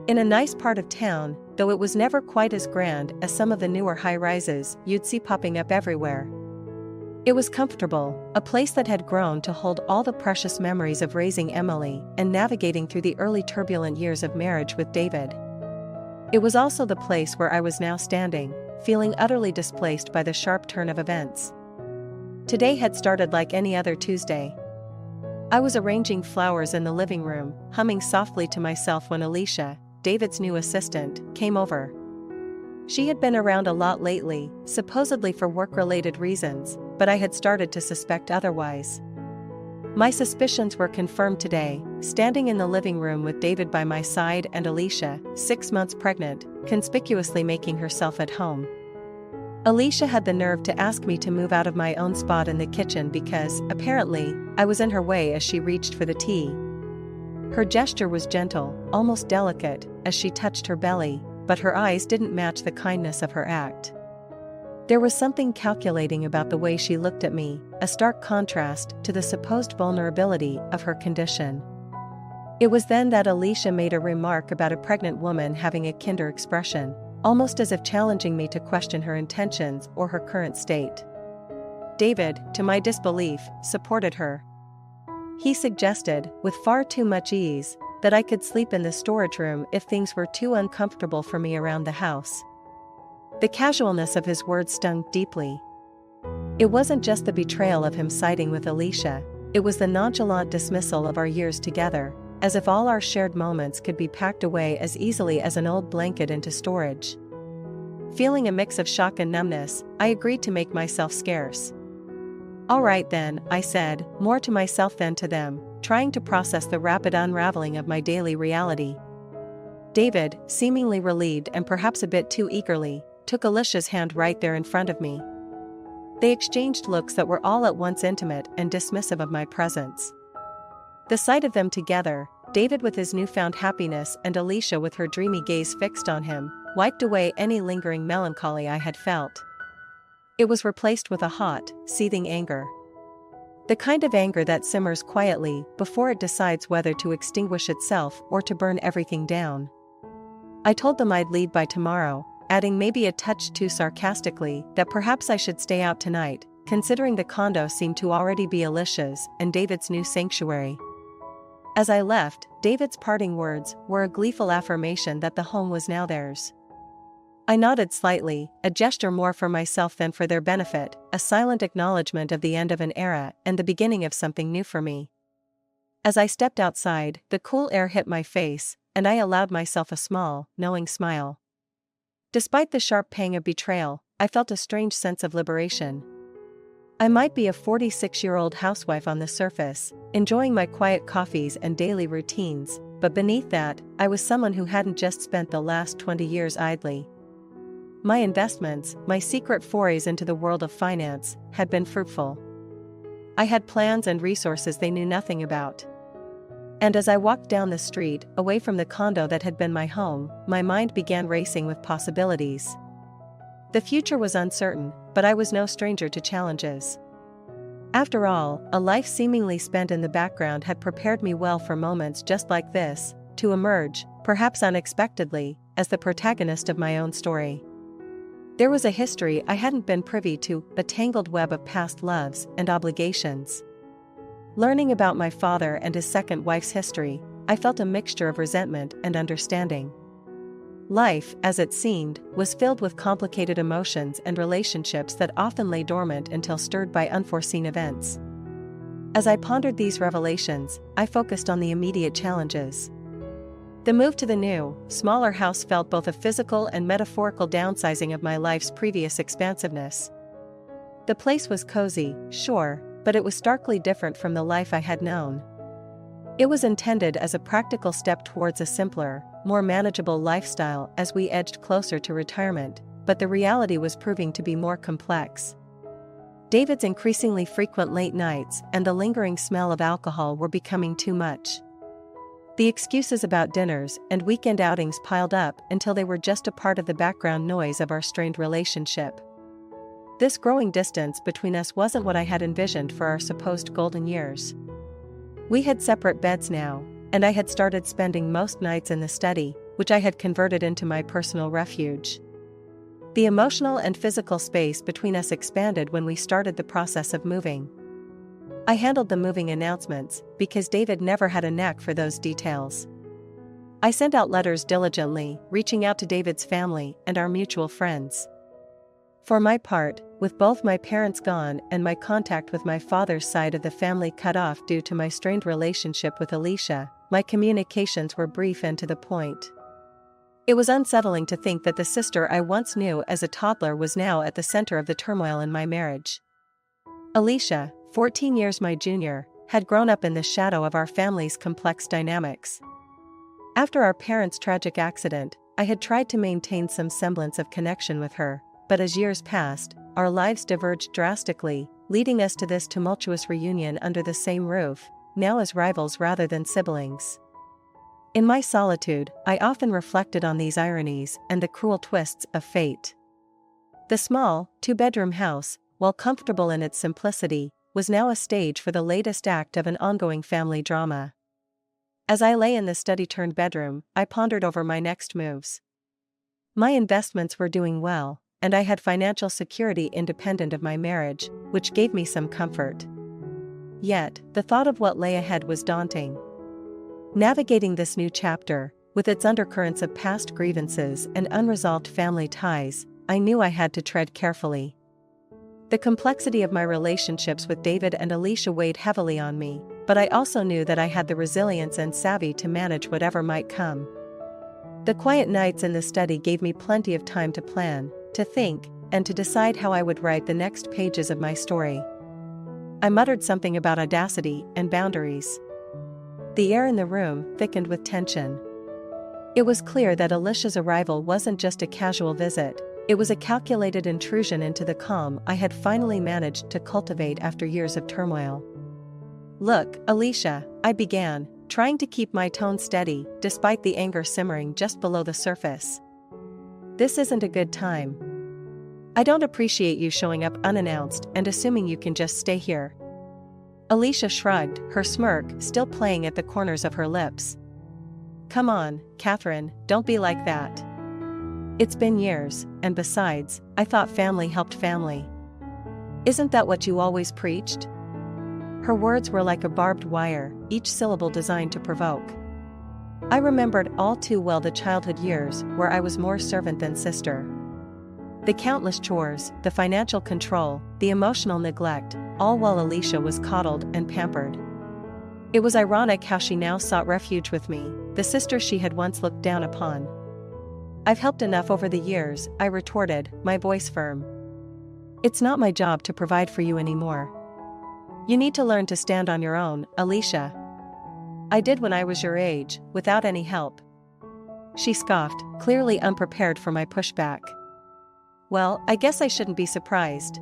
In a nice part of town, though it was never quite as grand as some of the newer high-rises you'd see popping up everywhere. It was comfortable, a place that had grown to hold all the precious memories of raising Emily and navigating through the early turbulent years of marriage with David. It was also the place where I was now standing, feeling utterly displaced by the sharp turn of events. Today had started like any other Tuesday. I was arranging flowers in the living room, humming softly to myself when Alicia, David's new assistant, came over. She had been around a lot lately, supposedly for work-related reasons, but I had started to suspect otherwise. My suspicions were confirmed today, standing in the living room with David by my side and Alicia, 6 months pregnant, conspicuously making herself at home. Alicia had the nerve to ask me to move out of my own spot in the kitchen because, apparently, I was in her way as she reached for the tea. Her gesture was gentle, almost delicate, as she touched her belly, but her eyes didn't match the kindness of her act. There was something calculating about the way she looked at me, a stark contrast to the supposed vulnerability of her condition. It was then that Alicia made a remark about a pregnant woman having a kinder expression, almost as if challenging me to question her intentions or her current state. David, to my disbelief, supported her. He suggested, with far too much ease, that I could sleep in the storage room if things were too uncomfortable for me around the house. The casualness of his words stung deeply. It wasn't just the betrayal of him siding with Alicia, it was the nonchalant dismissal of our years together, as if all our shared moments could be packed away as easily as an old blanket into storage. Feeling a mix of shock and numbness, I agreed to make myself scarce. "All right then," I said, more to myself than to them, trying to process the rapid unraveling of my daily reality. David, seemingly relieved and perhaps a bit too eagerly, took Alicia's hand right there in front of me. They exchanged looks that were all at once intimate and dismissive of my presence. The sight of them together, David with his newfound happiness and Alicia with her dreamy gaze fixed on him, wiped away any lingering melancholy I had felt. It was replaced with a hot, seething anger. The kind of anger that simmers quietly before it decides whether to extinguish itself or to burn everything down. I told them I'd leave by tomorrow, adding maybe a touch too sarcastically that perhaps I should stay out tonight, considering the condo seemed to already be Alicia's and David's new sanctuary. As I left, David's parting words were a gleeful affirmation that the home was now theirs. I nodded slightly, a gesture more for myself than for their benefit, a silent acknowledgement of the end of an era and the beginning of something new for me. As I stepped outside, the cool air hit my face, and I allowed myself a small, knowing smile. Despite the sharp pang of betrayal, I felt a strange sense of liberation. I might be a 46-year-old housewife on the surface, enjoying my quiet coffees and daily routines, but beneath that, I was someone who hadn't just spent the last 20 years idly. My investments, my secret forays into the world of finance, had been fruitful. I had plans and resources they knew nothing about. And as I walked down the street, away from the condo that had been my home, my mind began racing with possibilities. The future was uncertain, but I was no stranger to challenges. After all, a life seemingly spent in the background had prepared me well for moments just like this, to emerge, perhaps unexpectedly, as the protagonist of my own story. There was a history I hadn't been privy to, a tangled web of past loves and obligations. Learning about my father and his second wife's history, I felt a mixture of resentment and understanding. Life, as it seemed, was filled with complicated emotions and relationships that often lay dormant until stirred by unforeseen events. As I pondered these revelations, I focused on the immediate challenges. The move to the new, smaller house felt both a physical and metaphorical downsizing of my life's previous expansiveness. The place was cozy, sure, but it was starkly different from the life I had known. It was intended as a practical step towards a simpler, more manageable lifestyle as we edged closer to retirement, but the reality was proving to be more complex. David's increasingly frequent late nights and the lingering smell of alcohol were becoming too much. The excuses about dinners and weekend outings piled up until they were just a part of the background noise of our strained relationship. This growing distance between us wasn't what I had envisioned for our supposed golden years. We had separate beds now, and I had started spending most nights in the study, which I had converted into my personal refuge. The emotional and physical space between us expanded when we started the process of moving. I handled the moving announcements because David never had a knack for those details. I sent out letters diligently, reaching out to David's family and our mutual friends. For my part, with both my parents gone and my contact with my father's side of the family cut off due to my strained relationship with Alicia, my communications were brief and to the point. It was unsettling to think that the sister I once knew as a toddler was now at the center of the turmoil in my marriage. Alicia, 14 years my junior, had grown up in the shadow of our family's complex dynamics. After our parents' tragic accident, I had tried to maintain some semblance of connection with her, but as years passed, our lives diverged drastically, leading us to this tumultuous reunion under the same roof, now as rivals rather than siblings. In my solitude, I often reflected on these ironies and the cruel twists of fate. The small, two-bedroom house, while comfortable in its simplicity, was now a stage for the latest act of an ongoing family drama. As I lay in the study-turned-bedroom, I pondered over my next moves. My investments were doing well, and I had financial security independent of my marriage, which gave me some comfort. Yet, the thought of what lay ahead was daunting. Navigating this new chapter, with its undercurrents of past grievances and unresolved family ties, I knew I had to tread carefully. The complexity of my relationships with David and Alicia weighed heavily on me, but I also knew that I had the resilience and savvy to manage whatever might come. The quiet nights in the study gave me plenty of time to plan, to think, and to decide how I would write the next pages of my story. I muttered something about audacity and boundaries. The air in the room thickened with tension. It was clear that Alicia's arrival wasn't just a casual visit, it was a calculated intrusion into the calm I had finally managed to cultivate after years of turmoil. "Look, Alicia," I began, trying to keep my tone steady despite the anger simmering just below the surface. "This isn't a good time. I don't appreciate you showing up unannounced and assuming you can just stay here." Alicia shrugged, her smirk still playing at the corners of her lips. "Come on, Catherine, don't be like that. It's been years, and besides, I thought family helped family. Isn't that what you always preached?" Her words were like a barbed wire, each syllable designed to provoke. I remembered all too well the childhood years where I was more servant than sister. The countless chores, the financial control, the emotional neglect, all while Alicia was coddled and pampered. It was ironic how she now sought refuge with me, the sister she had once looked down upon. "I've helped enough over the years," I retorted, my voice firm. "It's not my job to provide for you anymore. You need to learn to stand on your own, Alicia. I did when I was your age, without any help." She scoffed, clearly unprepared for my pushback. "Well, I guess I shouldn't be surprised.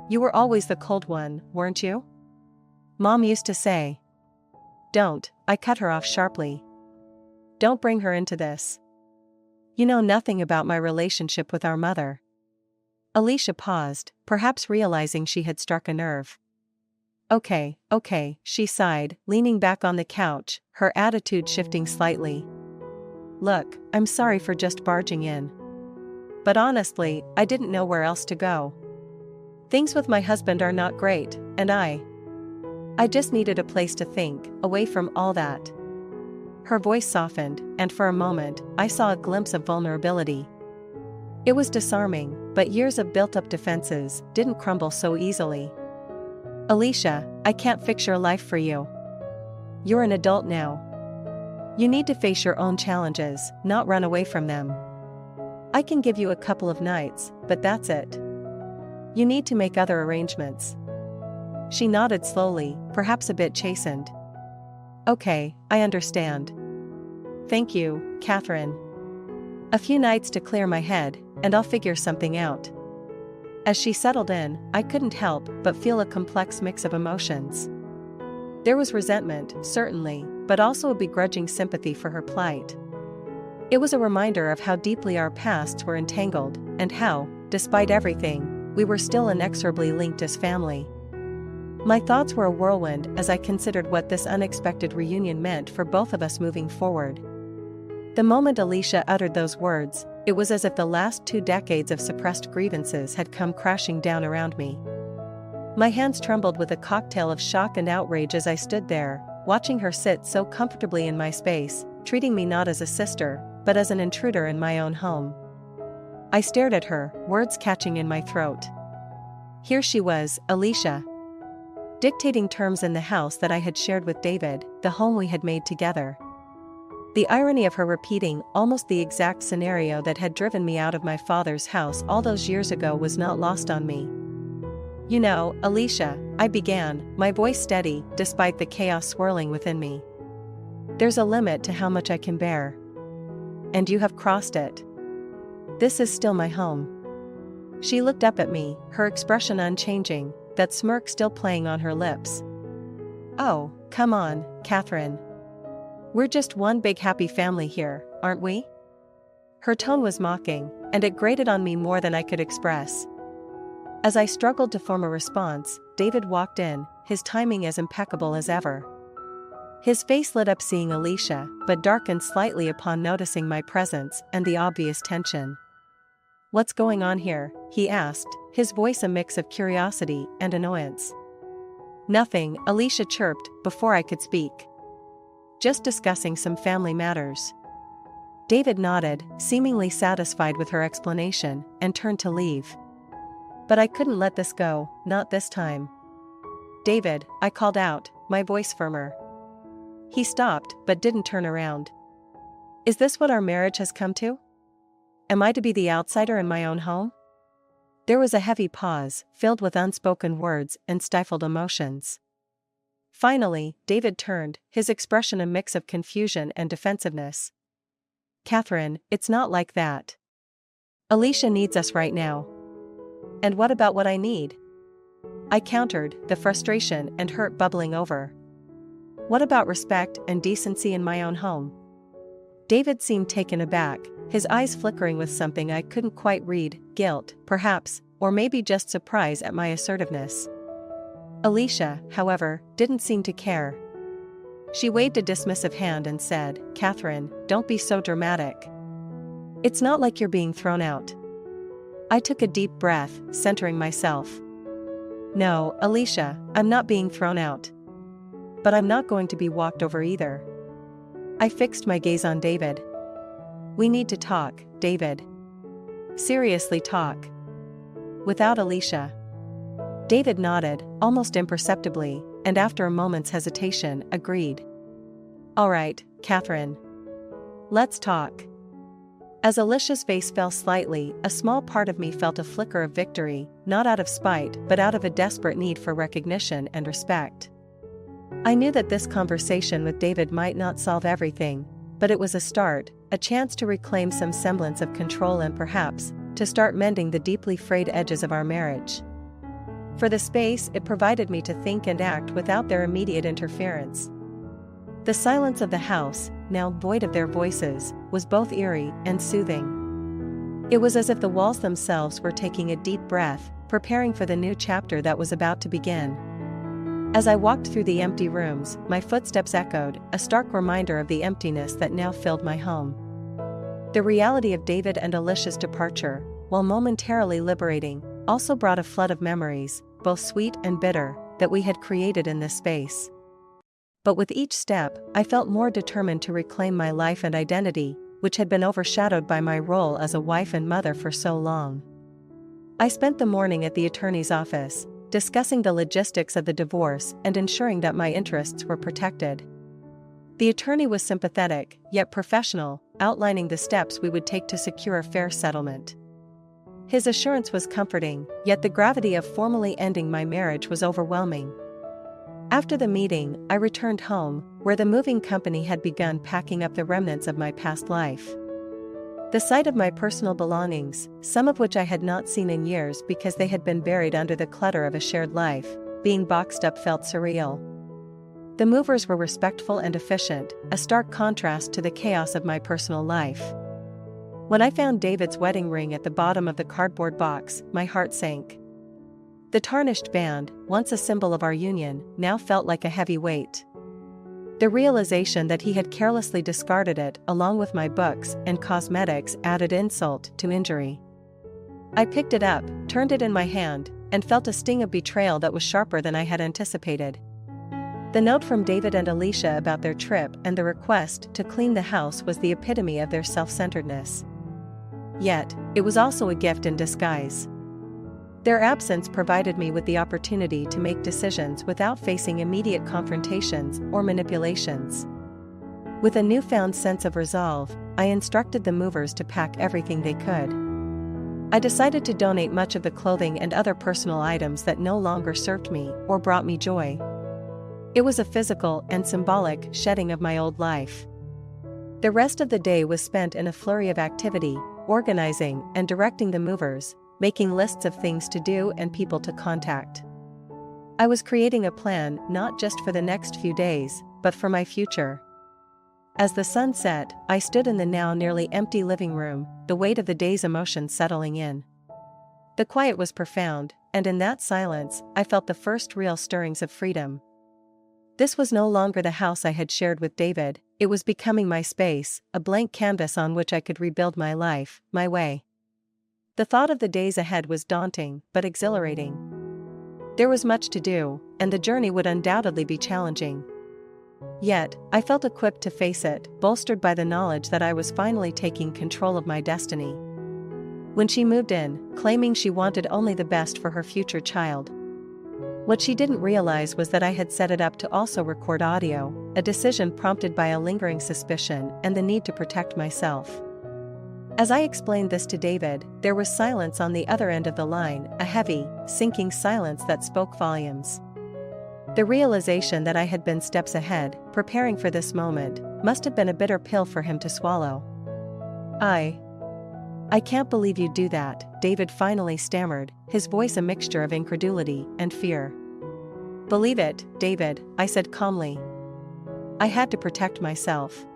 You were always the cold one, weren't you? Mom used to say." "Don't," I cut her off sharply. "Don't bring her into this. You know nothing about my relationship with our mother." Alicia paused, perhaps realizing she had struck a nerve. Okay, she sighed, leaning back on the couch, her attitude shifting slightly. "Look, I'm sorry for just barging in. But honestly, I didn't know where else to go. Things with my husband are not great, and I just needed a place to think, away from all that." Her voice softened, and for a moment, I saw a glimpse of vulnerability. It was disarming, but years of built-up defenses didn't crumble so easily. "Alicia, I can't fix your life for you. You're an adult now. You need to face your own challenges, not run away from them. I can give you a couple of nights, but that's it. You need to make other arrangements." She nodded slowly, perhaps a bit chastened. "Okay, I understand. Thank you, Catherine. A few nights to clear my head, and I'll figure something out." As she settled in, I couldn't help but feel a complex mix of emotions. There was resentment, certainly, but also a begrudging sympathy for her plight. It was a reminder of how deeply our pasts were entangled, and how, despite everything, we were still inexorably linked as family. My thoughts were a whirlwind as I considered what this unexpected reunion meant for both of us moving forward. The moment Alicia uttered those words, it was as if the last 2 decades of suppressed grievances had come crashing down around me. My hands trembled with a cocktail of shock and outrage as I stood there, watching her sit so comfortably in my space, treating me not as a sister, but as an intruder in my own home. I stared at her, words catching in my throat. Here she was, Alicia, dictating terms in the house that I had shared with David, the home we had made together. The irony of her repeating almost the exact scenario that had driven me out of my father's house all those years ago was not lost on me. You know, Alicia, I began, my voice steady, despite the chaos swirling within me. There's a limit to how much I can bear. And you have crossed it. This is still my home. She looked up at me, her expression unchanging, that smirk still playing on her lips. Oh, come on, Catherine. We're just one big happy family here, aren't we? Her tone was mocking, and it grated on me more than I could express. As I struggled to form a response, David walked in, his timing as impeccable as ever. His face lit up seeing Alicia, but darkened slightly upon noticing my presence and the obvious tension. What's going on here? He asked, his voice a mix of curiosity and annoyance. Nothing, Alicia chirped, before I could speak. Just discussing some family matters. David nodded, seemingly satisfied with her explanation, and turned to leave. But I couldn't let this go, not this time. David, I called out, my voice firmer. He stopped, but didn't turn around. Is this what our marriage has come to? Am I to be the outsider in my own home? There was a heavy pause, filled with unspoken words and stifled emotions. Finally, David turned, his expression a mix of confusion and defensiveness. Catherine, it's not like that. Alicia needs us right now. And what about what I need? I countered, the frustration and hurt bubbling over. What about respect and decency in my own home? David seemed taken aback, his eyes flickering with something I couldn't quite read, guilt, perhaps, or maybe just surprise at my assertiveness. Alicia, however, didn't seem to care. She waved a dismissive hand and said, Catherine, don't be so dramatic. It's not like you're being thrown out. I took a deep breath, centering myself. No, Alicia, I'm not being thrown out. But I'm not going to be walked over either. I fixed my gaze on David. We need to talk, David. Seriously talk. Without Alicia. David nodded, almost imperceptibly, and after a moment's hesitation, agreed. All right, Catherine. Let's talk. As Alicia's face fell slightly, a small part of me felt a flicker of victory, not out of spite, but out of a desperate need for recognition and respect. I knew that this conversation with David might not solve everything, but it was a start, a chance to reclaim some semblance of control and perhaps, to start mending the deeply frayed edges of our marriage. For the space it provided me to think and act without their immediate interference. The silence of the house, now void of their voices, was both eerie and soothing. It was as if the walls themselves were taking a deep breath, preparing for the new chapter that was about to begin. As I walked through the empty rooms, my footsteps echoed, a stark reminder of the emptiness that now filled my home. The reality of David and Alicia's departure, while momentarily liberating, also brought a flood of memories, both sweet and bitter, that we had created in this space. But with each step, I felt more determined to reclaim my life and identity, which had been overshadowed by my role as a wife and mother for so long. I spent the morning at the attorney's office, discussing the logistics of the divorce and ensuring that my interests were protected. The attorney was sympathetic, yet professional, outlining the steps we would take to secure a fair settlement. His assurance was comforting, yet the gravity of formally ending my marriage was overwhelming. After the meeting, I returned home, where the moving company had begun packing up the remnants of my past life. The sight of my personal belongings, some of which I had not seen in years because they had been buried under the clutter of a shared life, being boxed up felt surreal. The movers were respectful and efficient, a stark contrast to the chaos of my personal life. When I found David's wedding ring at the bottom of the cardboard box, my heart sank. The tarnished band, once a symbol of our union, now felt like a heavy weight. The realization that he had carelessly discarded it along with my books and cosmetics added insult to injury. I picked it up, turned it in my hand, and felt a sting of betrayal that was sharper than I had anticipated. The note from David and Alicia about their trip and the request to clean the house was the epitome of their self-centeredness. Yet, it was also a gift in disguise. Their absence provided me with the opportunity to make decisions without facing immediate confrontations or manipulations. With a newfound sense of resolve, I instructed the movers to pack everything they could. I decided to donate much of the clothing and other personal items that no longer served me or brought me joy. It was a physical and symbolic shedding of my old life. The rest of the day was spent in a flurry of activity, organizing and directing the movers, making lists of things to do and people to contact. I was creating a plan not just for the next few days, but for my future. As the sun set, I stood in the now nearly empty living room, the weight of the day's emotions settling in. The quiet was profound, and in that silence, I felt the first real stirrings of freedom. This was no longer the house I had shared with David, it was becoming my space, a blank canvas on which I could rebuild my life, my way. The thought of the days ahead was daunting, but exhilarating. There was much to do, and the journey would undoubtedly be challenging. Yet, I felt equipped to face it, bolstered by the knowledge that I was finally taking control of my destiny. When she moved in, claiming she wanted only the best for her future child, what she didn't realize was that I had set it up to also record audio, a decision prompted by a lingering suspicion and the need to protect myself. As I explained this to David, there was silence on the other end of the line, a heavy, sinking silence that spoke volumes. The realization that I had been steps ahead, preparing for this moment, must have been a bitter pill for him to swallow. I can't believe you'd do that, David finally stammered, his voice a mixture of incredulity and fear. Believe it, David, I said calmly. I had to protect myself.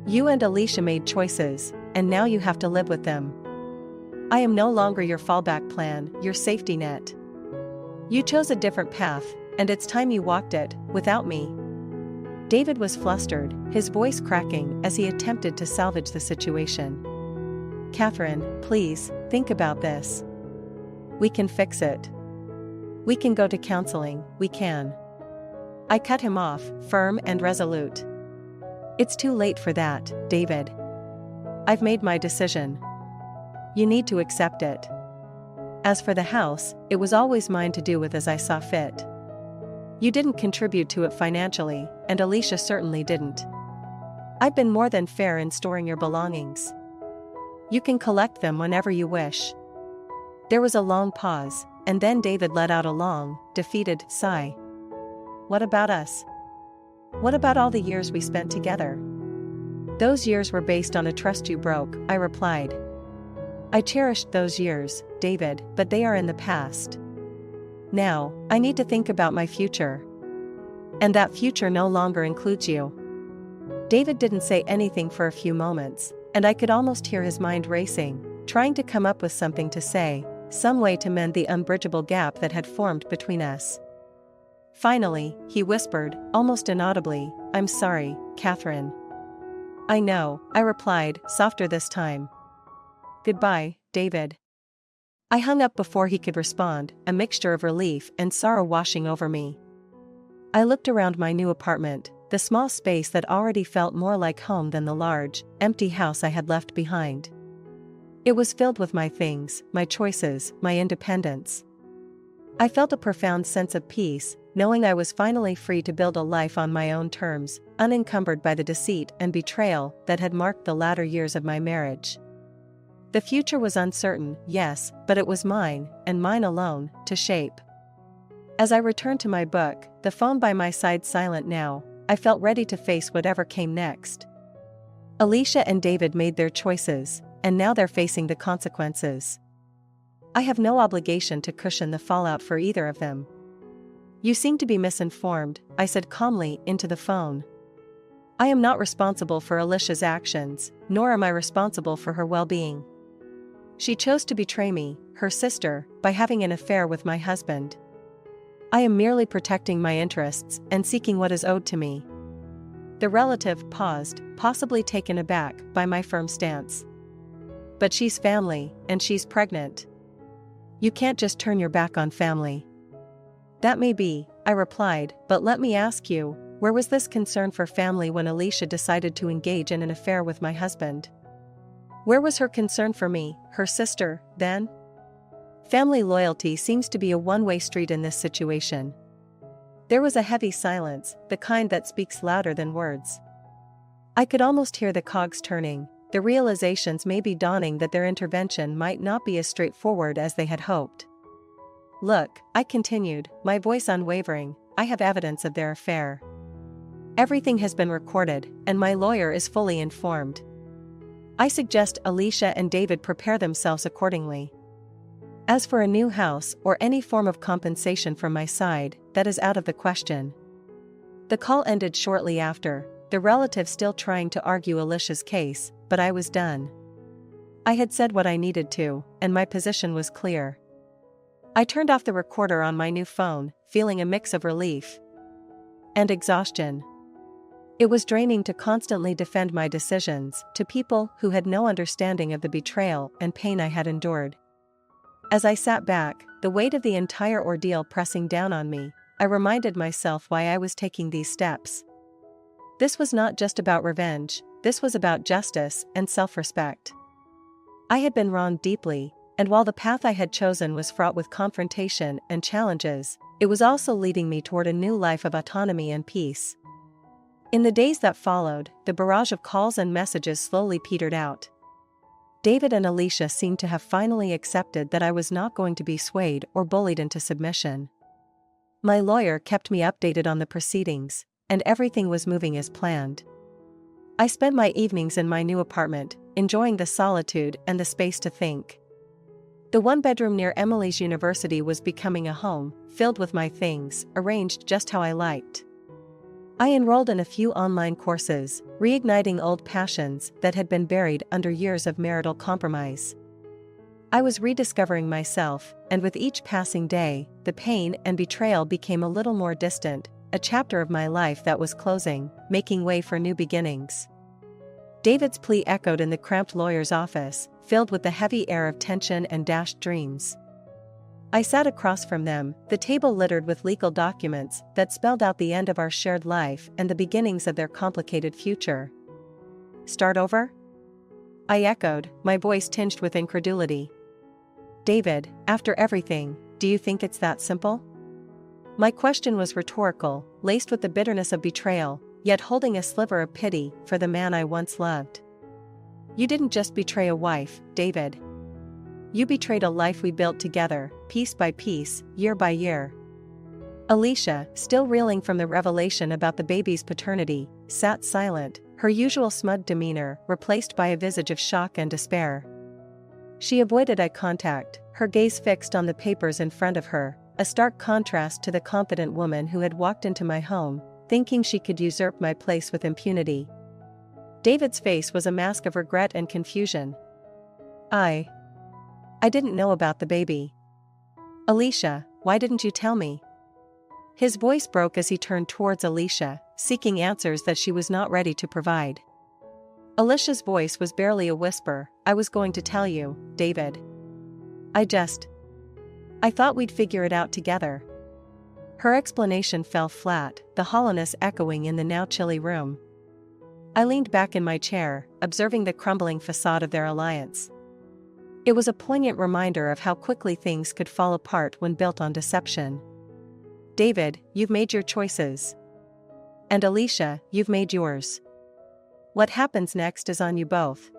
You and Alicia made choices, and now you have to live with them. I am no longer your fallback plan, your safety net. You chose a different path, and it's time you walked it, without me. David was flustered, his voice cracking as he attempted to salvage the situation. Catherine, please, think about this. We can fix it. We can go to counseling, we can. I cut him off, firm and resolute. It's too late for that, David. I've made my decision. You need to accept it. As for the house, it was always mine to do with as I saw fit. You didn't contribute to it financially, and Alicia certainly didn't. I've been more than fair in storing your belongings. You can collect them whenever you wish. There was a long pause, and then David let out a long, defeated sigh. What about us? What about all the years we spent together? Those years were based on a trust you broke, I replied. I cherished those years, David, but they are in the past. Now, I need to think about my future. And that future no longer includes you. David didn't say anything for a few moments, and I could almost hear his mind racing, trying to come up with something to say, some way to mend the unbridgeable gap that had formed between us. Finally, he whispered, almost inaudibly, I'm sorry, Catherine. I know, I replied, softer this time. Goodbye, David. I hung up before he could respond, a mixture of relief and sorrow washing over me. I looked around my new apartment, the small space that already felt more like home than the large, empty house I had left behind. It was filled with my things, my choices, my independence. I felt a profound sense of peace, knowing I was finally free to build a life on my own terms, unencumbered by the deceit and betrayal that had marked the latter years of my marriage. The future was uncertain, yes, but it was mine, and mine alone, to shape. As I returned to my book, the phone by my side silent now, I felt ready to face whatever came next. Alicia and David made their choices, and now they're facing the consequences. I have no obligation to cushion the fallout for either of them. You seem to be misinformed, I said calmly into the phone. I am not responsible for Alicia's actions, nor am I responsible for her well-being. She chose to betray me, her sister, by having an affair with my husband. I am merely protecting my interests and seeking what is owed to me. The relative paused, possibly taken aback by my firm stance. But she's family, and she's pregnant. You can't just turn your back on family. That may be, I replied, but let me ask you, where was this concern for family when Alicia decided to engage in an affair with my husband? Where was her concern for me, her sister, then? Family loyalty seems to be a one-way street in this situation. There was a heavy silence, the kind that speaks louder than words. I could almost hear the cogs turning, the realizations maybe dawning that their intervention might not be as straightforward as they had hoped. Look, I continued, my voice unwavering, I have evidence of their affair. Everything has been recorded, and my lawyer is fully informed. I suggest Alicia and David prepare themselves accordingly. As for a new house or any form of compensation from my side, that is out of the question. The call ended shortly after, the relative still trying to argue Alicia's case, but I was done. I had said what I needed to, and my position was clear. I turned off the recorder on my new phone, feeling a mix of relief and exhaustion. It was draining to constantly defend my decisions to people who had no understanding of the betrayal and pain I had endured. As I sat back, the weight of the entire ordeal pressing down on me, I reminded myself why I was taking these steps. This was not just about revenge, this was about justice and self-respect. I had been wronged deeply, and while the path I had chosen was fraught with confrontation and challenges, it was also leading me toward a new life of autonomy and peace. In the days that followed, the barrage of calls and messages slowly petered out. David and Alicia seemed to have finally accepted that I was not going to be swayed or bullied into submission. My lawyer kept me updated on the proceedings, and everything was moving as planned. I spent my evenings in my new apartment, enjoying the solitude and the space to think. The one-bedroom near Emily's university was becoming a home, filled with my things, arranged just how I liked. I enrolled in a few online courses, reigniting old passions that had been buried under years of marital compromise. I was rediscovering myself, and with each passing day, the pain and betrayal became a little more distant, a chapter of my life that was closing, making way for new beginnings. David's plea echoed in the cramped lawyer's office, filled with the heavy air of tension and dashed dreams. I sat across from them, the table littered with legal documents that spelled out the end of our shared life and the beginnings of their complicated future. Start over? I echoed, my voice tinged with incredulity. David, after everything, do you think it's that simple? My question was rhetorical, laced with the bitterness of betrayal, yet holding a sliver of pity for the man I once loved. You didn't just betray a wife, David. You betrayed a life we built together, piece by piece, year by year. Alicia, still reeling from the revelation about the baby's paternity, sat silent, her usual smug demeanor replaced by a visage of shock and despair. She avoided eye contact, her gaze fixed on the papers in front of her, a stark contrast to the confident woman who had walked into my home, thinking she could usurp my place with impunity. David's face was a mask of regret and confusion. I didn't know about the baby. Alicia, why didn't you tell me? His voice broke as he turned towards Alicia, seeking answers that she was not ready to provide. Alicia's voice was barely a whisper, I was going to tell you, David. I thought we'd figure it out together. Her explanation fell flat, the hollowness echoing in the now chilly room. I leaned back in my chair, observing the crumbling facade of their alliance. It was a poignant reminder of how quickly things could fall apart when built on deception. David, you've made your choices. And Alicia, you've made yours. What happens next is on you both.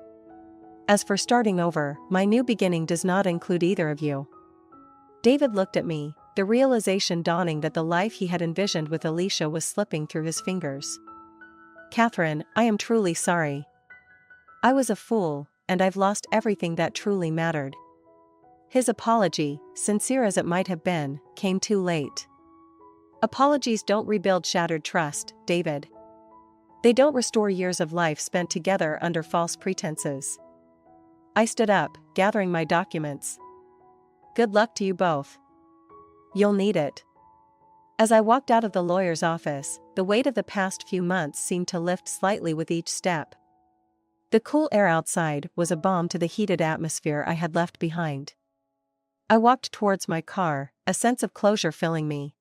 As for starting over, my new beginning does not include either of you. David looked at me, the realization dawning that the life he had envisioned with Alicia was slipping through his fingers. Catherine, I am truly sorry. I was a fool, and I've lost everything that truly mattered. His apology, sincere as it might have been, came too late. Apologies don't rebuild shattered trust, David. They don't restore years of life spent together under false pretenses. I stood up, gathering my documents. Good luck to you both. You'll need it. As I walked out of the lawyer's office, the weight of the past few months seemed to lift slightly with each step. The cool air outside was a balm to the heated atmosphere I had left behind. I walked towards my car, a sense of closure filling me.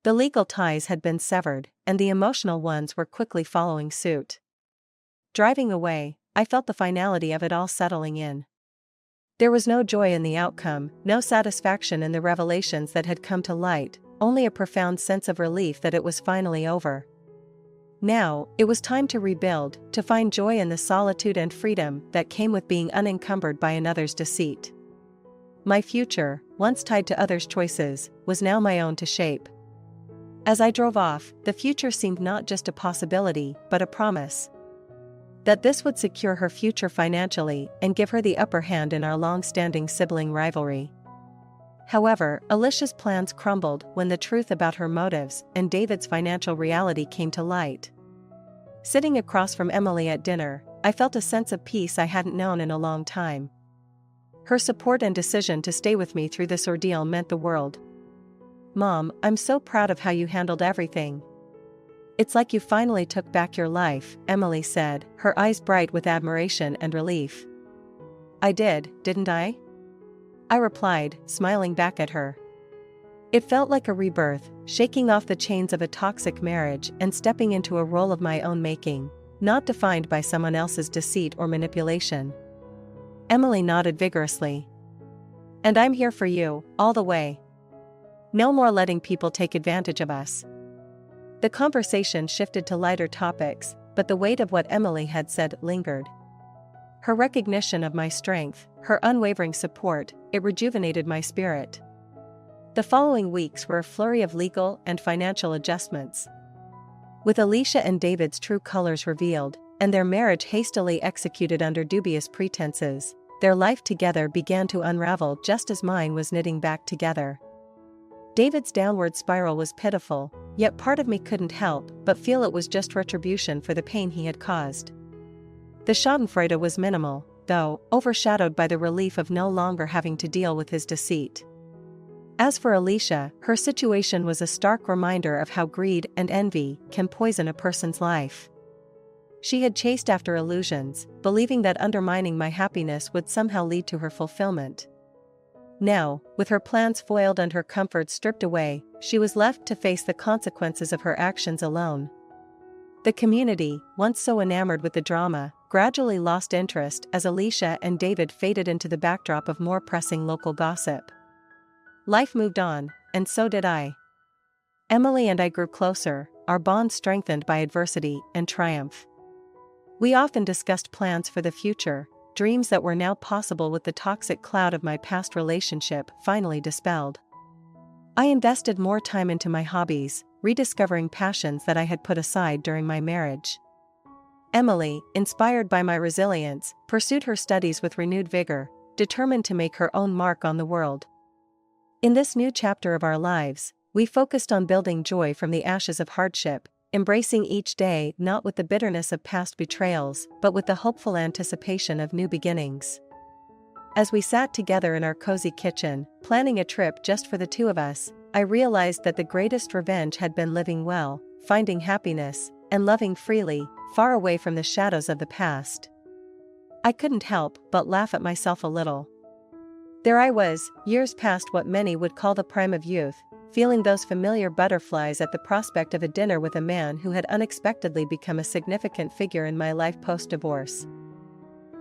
The legal ties had been severed, and the emotional ones were quickly following suit. Driving away, I felt the finality of it all settling in. There was no joy in the outcome, no satisfaction in the revelations that had come to light, only a profound sense of relief that it was finally over. Now, it was time to rebuild, to find joy in the solitude and freedom that came with being unencumbered by another's deceit. My future, once tied to others' choices, was now my own to shape. As I drove off, the future seemed not just a possibility, but a promise. That this would secure her future financially and give her the upper hand in our long-standing sibling rivalry. However, Alicia's plans crumbled when the truth about her motives and David's financial reality came to light. Sitting across from Emily at dinner, I felt a sense of peace I hadn't known in a long time. Her support and decision to stay with me through this ordeal meant the world. "Mom, I'm so proud of how you handled everything. It's like you finally took back your life," Emily said, her eyes bright with admiration and relief. "I did, didn't I?" I replied, smiling back at her. It felt like a rebirth, shaking off the chains of a toxic marriage and stepping into a role of my own making, not defined by someone else's deceit or manipulation. Emily nodded vigorously. "And I'm here for you, all the way. No more letting people take advantage of us." The conversation shifted to lighter topics, but the weight of what Emily had said lingered. Her recognition of my strength, her unwavering support, it rejuvenated my spirit. The following weeks were a flurry of legal and financial adjustments. With Alicia and David's true colors revealed, and their marriage hastily executed under dubious pretenses, their life together began to unravel just as mine was knitting back together. David's downward spiral was pitiful, yet part of me couldn't help but feel it was just retribution for the pain he had caused. The schadenfreude was minimal, though, overshadowed by the relief of no longer having to deal with his deceit. As for Alicia, her situation was a stark reminder of how greed and envy can poison a person's life. She had chased after illusions, believing that undermining my happiness would somehow lead to her fulfillment. Now, with her plans foiled and her comforts stripped away, she was left to face the consequences of her actions alone. The community, once so enamored with the drama, gradually lost interest as Alicia and David faded into the backdrop of more pressing local gossip. Life moved on, and so did I. Emily and I grew closer, our bond strengthened by adversity and triumph. We often discussed plans for the future, dreams that were now possible with the toxic cloud of my past relationship finally dispelled. I invested more time into my hobbies, rediscovering passions that I had put aside during my marriage. Emily, inspired by my resilience, pursued her studies with renewed vigor, determined to make her own mark on the world. In this new chapter of our lives, we focused on building joy from the ashes of hardship, embracing each day not with the bitterness of past betrayals, but with the hopeful anticipation of new beginnings. As we sat together in our cozy kitchen, planning a trip just for the two of us, I realized that the greatest revenge had been living well, finding happiness, and loving freely, far away from the shadows of the past. I couldn't help but laugh at myself a little. There I was, years past what many would call the prime of youth, feeling those familiar butterflies at the prospect of a dinner with a man who had unexpectedly become a significant figure in my life post-divorce.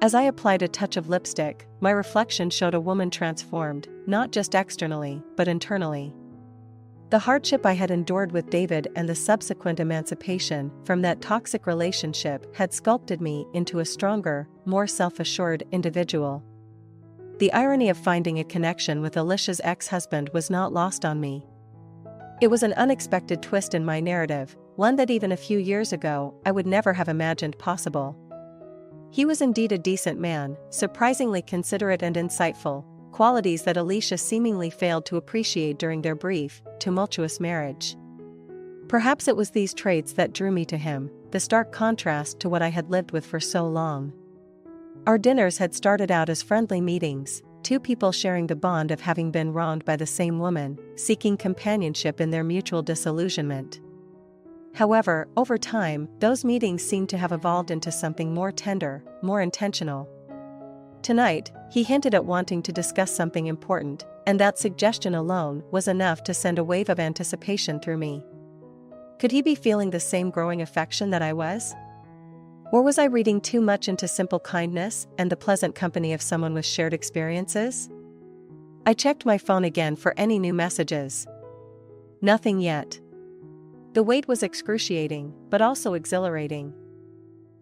As I applied a touch of lipstick, my reflection showed a woman transformed, not just externally, but internally. The hardship I had endured with David and the subsequent emancipation from that toxic relationship had sculpted me into a stronger, more self-assured individual. The irony of finding a connection with Alicia's ex-husband was not lost on me. It was an unexpected twist in my narrative, one that even a few years ago I would never have imagined possible. He was indeed a decent man, surprisingly considerate and insightful, qualities that Alicia seemingly failed to appreciate during their brief, tumultuous marriage. Perhaps it was these traits that drew me to him, the stark contrast to what I had lived with for so long. Our dinners had started out as friendly meetings, two people sharing the bond of having been wronged by the same woman, seeking companionship in their mutual disillusionment. However, over time, those meetings seemed to have evolved into something more tender, more intentional. Tonight, he hinted at wanting to discuss something important, and that suggestion alone was enough to send a wave of anticipation through me. Could he be feeling the same growing affection that I was? Or was I reading too much into simple kindness and the pleasant company of someone with shared experiences? I checked my phone again for any new messages. Nothing yet. The wait was excruciating, but also exhilarating.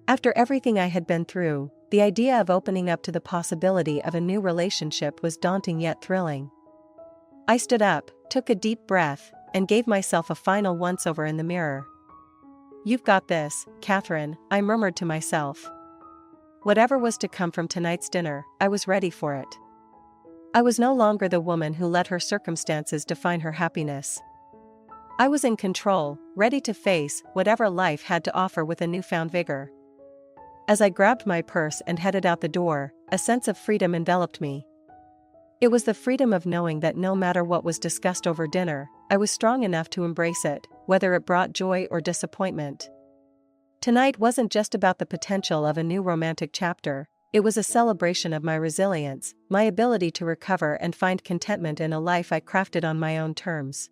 After everything I had been through, the idea of opening up to the possibility of a new relationship was daunting yet thrilling. I stood up, took a deep breath, and gave myself a final once-over in the mirror. "You've got this, Catherine," I murmured to myself. Whatever was to come from tonight's dinner, I was ready for it. I was no longer the woman who let her circumstances define her happiness. I was in control, ready to face whatever life had to offer with a newfound vigor. As I grabbed my purse and headed out the door, a sense of freedom enveloped me. It was the freedom of knowing that no matter what was discussed over dinner, I was strong enough to embrace it, whether it brought joy or disappointment. Tonight wasn't just about the potential of a new romantic chapter, it was a celebration of my resilience, my ability to recover and find contentment in a life I crafted on my own terms.